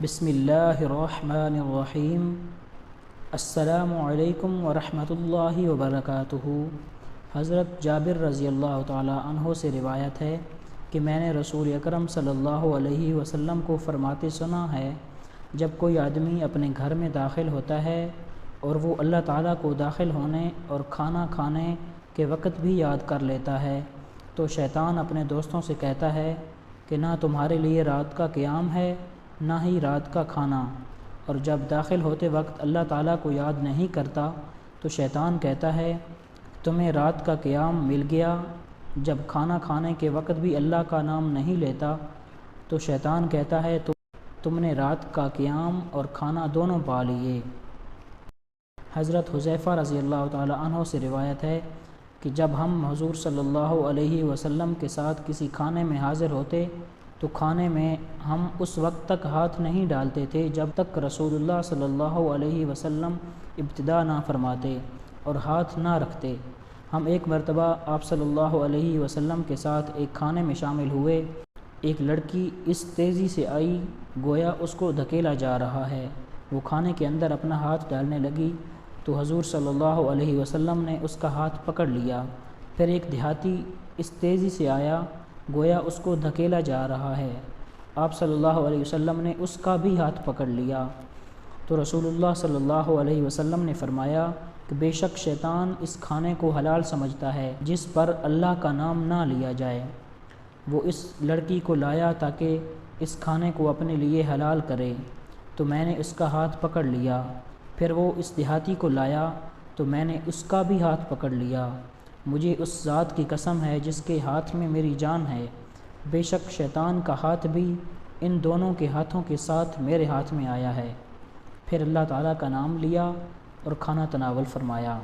بسم اللہ الرحمن الرحیم۔ السلام علیکم ورحمۃ اللہ وبرکاتہ۔ حضرت جابر رضی اللہ تعالیٰ عنہ سے روایت ہے کہ میں نے رسول اکرم صلی اللہ علیہ وسلم کو فرماتے سنا ہے، جب کوئی آدمی اپنے گھر میں داخل ہوتا ہے اور وہ اللہ تعالیٰ کو داخل ہونے اور کھانا کھانے کے وقت بھی یاد کر لیتا ہے تو شیطان اپنے دوستوں سے کہتا ہے کہ نہ تمہارے لیے رات کا قیام ہے نہ ہی رات کا کھانا، اور جب داخل ہوتے وقت اللہ تعالیٰ کو یاد نہیں کرتا تو شیطان کہتا ہے تمہیں رات کا قیام مل گیا۔ جب کھانا کھانے کے وقت بھی اللہ کا نام نہیں لیتا تو شیطان کہتا ہے تم نے رات کا قیام اور کھانا دونوں پا لیے۔ حضرت حذیفہ رضی اللہ تعالیٰ عنہ سے روایت ہے کہ جب ہم حضور صلی اللہ علیہ وسلم کے ساتھ کسی کھانے میں حاضر ہوتے تو کھانے میں ہم اس وقت تک ہاتھ نہیں ڈالتے تھے جب تک رسول اللہ صلی اللہ علیہ وسلم ابتدا نہ فرماتے اور ہاتھ نہ رکھتے۔ ہم ایک مرتبہ آپ صلی اللہ علیہ وسلم کے ساتھ ایک کھانے میں شامل ہوئے۔ ایک لڑکی اس تیزی سے آئی گویا اس کو دھکیلا جا رہا ہے۔ وہ کھانے کے اندر اپنا ہاتھ ڈالنے لگی تو حضور صلی اللہ علیہ وسلم نے اس کا ہاتھ پکڑ لیا۔ پھر ایک دیہاتی اس تیزی سے آیا گویا اس کو دھکیلا جا رہا ہے۔ آپ صلی اللہ علیہ وسلم نے اس کا بھی ہاتھ پکڑ لیا تو رسول اللہ صلی اللہ علیہ وسلم نے فرمایا کہ بے شک شیطان اس کھانے کو حلال سمجھتا ہے جس پر اللہ کا نام نہ لیا جائے۔ وہ اس لڑکی کو لایا تاکہ اس کھانے کو اپنے لیے حلال کرے تو میں نے اس کا ہاتھ پکڑ لیا۔ پھر وہ اس دیہاتی کو لایا تو میں نے اس کا بھی ہاتھ پکڑ لیا۔ مجھے اس ذات کی قسم ہے جس کے ہاتھ میں میری جان ہے، بے شک شیطان کا ہاتھ بھی ان دونوں کے ہاتھوں کے ساتھ میرے ہاتھ میں آیا ہے۔ پھر اللہ تعالیٰ کا نام لیا اور کھانا تناول فرمایا۔